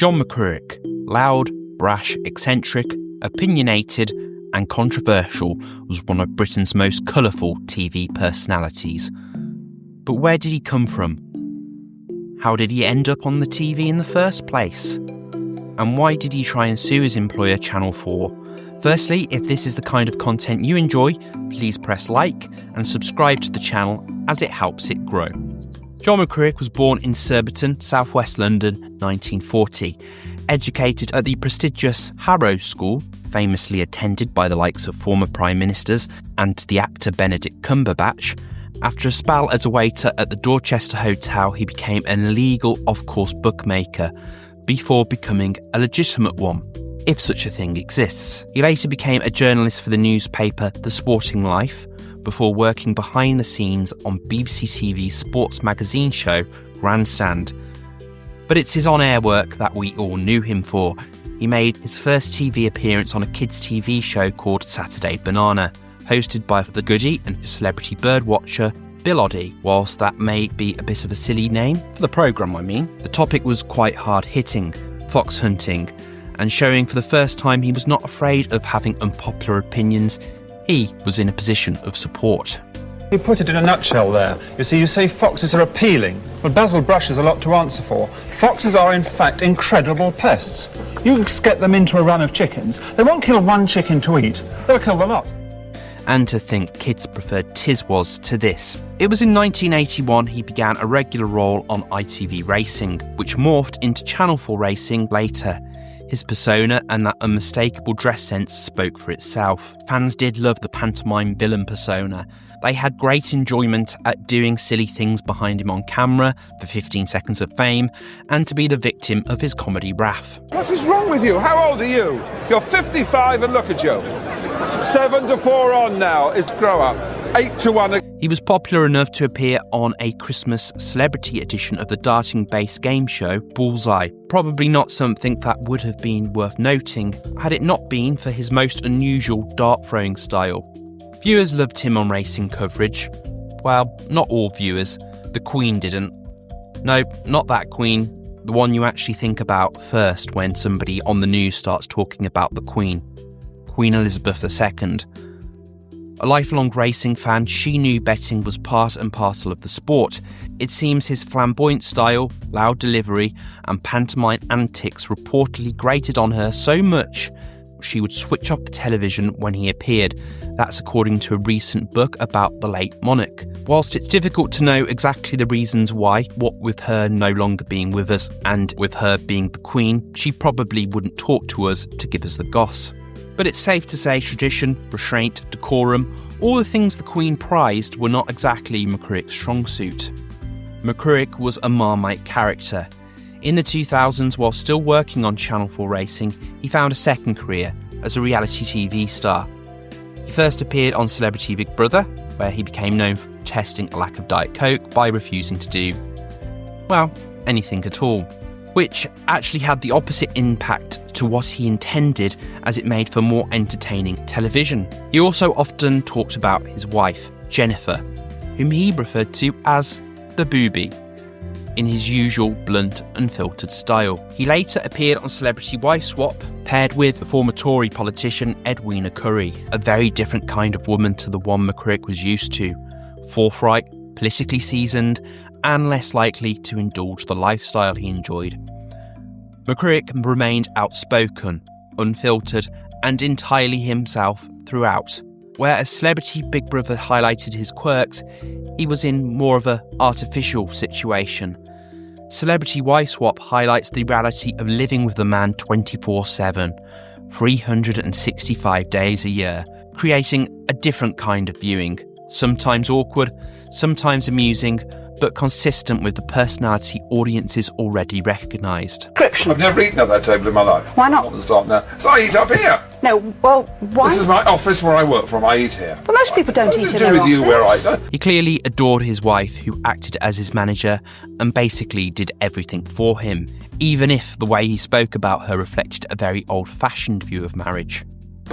John McCririck, loud, brash, eccentric, opinionated and controversial, was one of Britain's most colourful TV personalities. But where did he come from? How did he end up on the TV in the first place? And why did he try and sue his employer Channel 4? Firstly, if this is the kind of content you enjoy, please press like and subscribe to the channel as it helps it grow. John McCririck was born in Surbiton, southwest London, 1940. Educated at the prestigious Harrow School, famously attended by the likes of former Prime Ministers and the actor Benedict Cumberbatch. After a spell as a waiter at the Dorchester Hotel, he became an illegal off-course bookmaker before becoming a legitimate one, if such a thing exists. He later became a journalist for the newspaper The Sporting Life, before working behind the scenes on BBC TV's sports magazine show Grandstand. But it's his on-air work that we all knew him for. He made his first TV appearance on a kids' TV show called Saturday Banana, hosted by the goodie and celebrity birdwatcher Bill Oddie. Whilst that may be a bit of a silly name, for the programme I mean, the topic was quite hard-hitting, fox hunting, and showing for the first time he was not afraid of having unpopular opinions. He was in a position of support. You put it in a nutshell there. You see, you say foxes are appealing. Well, Basil Brush has a lot to answer for. Foxes are, in fact, incredible pests. You get them into a run of chickens, they won't kill one chicken to eat. They'll kill the lot. And to think kids preferred Tiswas to this. It was in 1981 he began a regular role on ITV Racing, which morphed into Channel 4 Racing later. His persona and that unmistakable dress sense spoke for itself. Fans did love the pantomime villain persona. They had great enjoyment at doing silly things behind him on camera for 15 seconds of fame and to be the victim of his comedy wrath. What is wrong with you? How old are you? You're 55 and look at you. 7 to 4 on now is grow up. 8 to 1. He was popular enough to appear on a Christmas celebrity edition of the darting-based game show Bullseye. Probably not something that would have been worth noting had it not been for his most unusual dart-throwing style. Viewers loved him on racing coverage. Well, not all viewers. The Queen didn't. No, not that Queen. The one you actually think about first when somebody on the news starts talking about the Queen. Queen Elizabeth II. A lifelong racing fan, she knew betting was part and parcel of the sport. It seems his flamboyant style, loud delivery and pantomime antics reportedly grated on her so much she would switch off the television when he appeared. That's according to a recent book about the late monarch. Whilst it's difficult to know exactly the reasons why, what with her no longer being with us and with her being the Queen, she probably wouldn't talk to us to give us the goss. But it's safe to say tradition, restraint, decorum, all the things the Queen prized were not exactly McCririck's strong suit. McCririck was a Marmite character. In the 2000s, while still working on Channel 4 Racing, he found a second career as a reality TV star. He first appeared on Celebrity Big Brother, where he became known for testing a lack of Diet Coke by refusing to do, well, anything at all, which actually had the opposite impact to what he intended, as it made for more entertaining television. He also often talked about his wife, Jennifer, whom he referred to as the Boobie, in his usual blunt, unfiltered style. He later appeared on Celebrity Wife Swap, paired with the former Tory politician Edwina Currie, a very different kind of woman to the one McCririck was used to, forthright, politically seasoned, and less likely to indulge the lifestyle he enjoyed. McCririck remained outspoken, unfiltered, and entirely himself throughout. Whereas Celebrity Big Brother highlighted his quirks, he was in more of an artificial situation. Celebrity Wife Swap highlights the reality of living with the man 24/7, 365 days a year, creating a different kind of viewing, sometimes awkward, sometimes amusing, but consistent with the personality audiences already recognised. I've never eaten at that table in my life. Why not? Start now. So I eat up here. No, well, why? This is my office where I work from. I eat here. But most people don't eat in their What does it do with you office. where I... He clearly adored his wife, who acted as his manager and basically did everything for him, even if the way he spoke about her reflected a very old-fashioned view of marriage.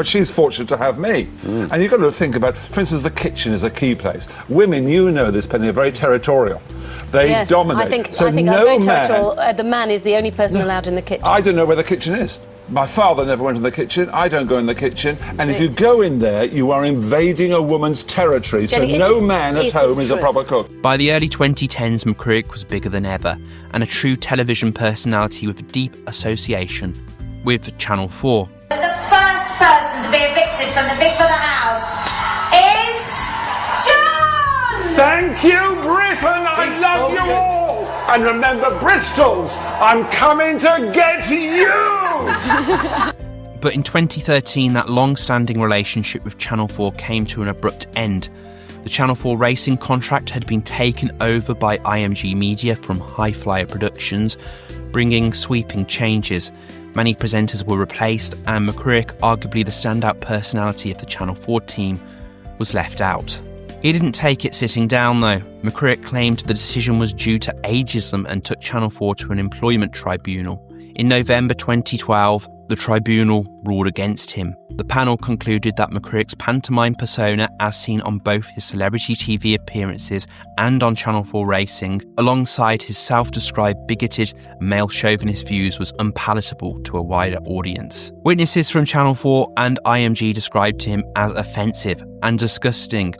but she's fortunate to have me. And you've got to think about, for instance, the kitchen is a key place. Women, you know this, Penny, are very territorial. They dominate. I think so I'm very territorial. The man is the only person allowed in the kitchen. I don't know where the kitchen is. My father never went in the kitchen. I don't go in the kitchen. And if you go in there, you are invading a woman's territory. So no man at home is a proper cook. By the early 2010s, McCririck was bigger than ever and a true television personality with a deep association with Channel 4. The first person to be evicted from the Big Brother house is John! Thank you, Britain! I love you all! And remember, Bristol's, I'm coming to get you! But in 2013, that long-standing relationship with Channel 4 came to an abrupt end. The Channel 4 racing contract had been taken over by IMG Media from High Flyer Productions, bringing sweeping changes. Many presenters were replaced, and McCririck, arguably the standout personality of the Channel 4 team, was left out. He didn't take it sitting down though. McCririck claimed the decision was due to ageism and took Channel 4 to an employment tribunal. In November 2012, the tribunal ruled against him. The panel concluded that McCririck's pantomime persona, as seen on both his celebrity TV appearances and on Channel 4 Racing, alongside his self-described bigoted male chauvinist views, was unpalatable to a wider audience. Witnesses from Channel 4 and IMG described him as offensive and disgusting,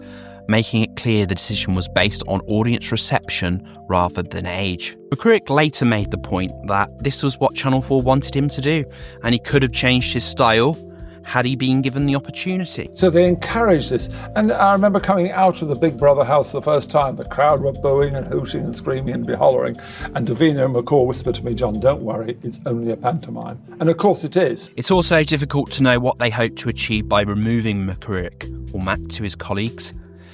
making it clear the decision was based on audience reception rather than age. McCririck later made the point that this was what Channel 4 wanted him to do, and he could have changed his style had he been given the opportunity. So they encouraged this. And I remember coming out of the Big Brother house the first time, the crowd were booing and hooting and screaming and hollering, and Davina and McCall whispered to me, "John, don't worry, it's only a pantomime." And of course it is. It's also difficult to know what they hoped to achieve by removing McCririck, or Matt to his colleagues.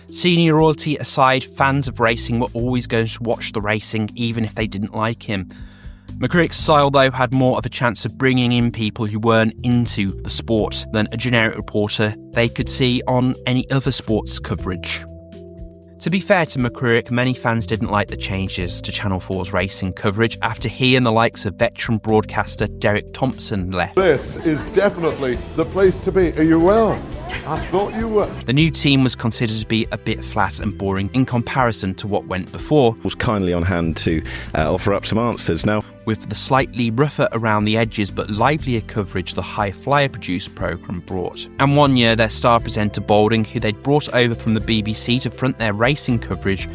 Senior royalty aside, fans of racing were always going to watch the racing even if they didn't like him. McCririck's style, though, had more of a chance of bringing in people who weren't into the sport than a generic reporter they could see on any other sports coverage. To be fair to McCririck, many fans didn't like the changes to Channel 4's racing coverage after he and the likes of veteran broadcaster Derek Thompson left. This is definitely the place to be. Are you well? I thought you were. The new team was considered to be a bit flat and boring in comparison to what went before. Was kindly on hand to offer up some answers now. With the slightly rougher around the edges but livelier coverage the High Flyer produced programme brought. And one year their star presenter Balding, who they'd brought over from the BBC to front their racing coverage,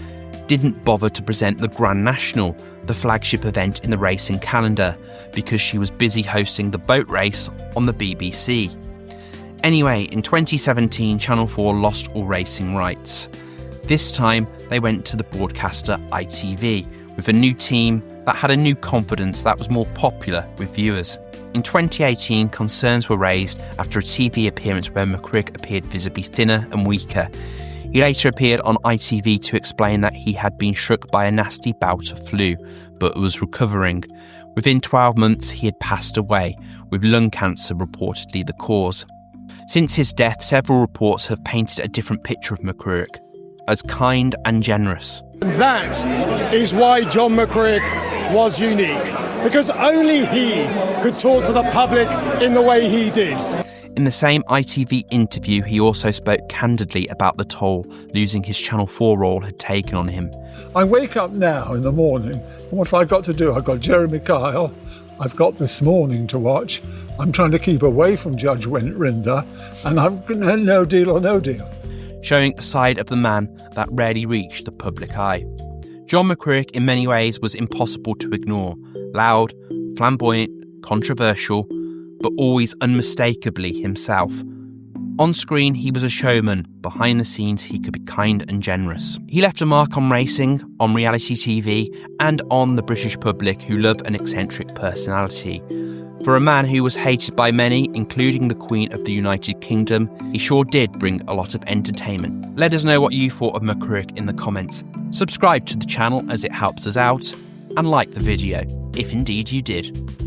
didn't bother to present the Grand National, the flagship event in the racing calendar, because she was busy hosting the boat race on the BBC. Anyway, in 2017, Channel 4 lost all racing rights. This time, they went to the broadcaster ITV, with a new team that had a new confidence that was more popular with viewers. In 2018, concerns were raised after a TV appearance where McCririck appeared visibly thinner and weaker. He later appeared on ITV to explain that he had been struck by a nasty bout of flu, but was recovering. Within 12 months, he had passed away, with lung cancer reportedly the cause. Since his death, several reports have painted a different picture of McCririck, as kind and generous. That is why John McCririck was unique, because only he could talk to the public in the way he did. In the same ITV interview, he also spoke candidly about the toll losing his Channel 4 role had taken on him. I wake up now in the morning, and what have I got to do? I've got Jeremy Kyle, I've got This Morning to watch, I'm trying to keep away from Judge Rinder, and I'm no deal or no deal. Showing a side of the man that rarely reached the public eye. John McCririck in many ways was impossible to ignore. Loud, flamboyant, controversial, but always unmistakably himself. On screen, he was a showman. Behind the scenes, he could be kind and generous. He left a mark on racing, on reality TV, and on the British public who love an eccentric personality. For a man who was hated by many, including the Queen of the United Kingdom, he sure did bring a lot of entertainment. Let us know what you thought of McCririck in the comments. Subscribe to the channel as it helps us out, and like the video, if indeed you did.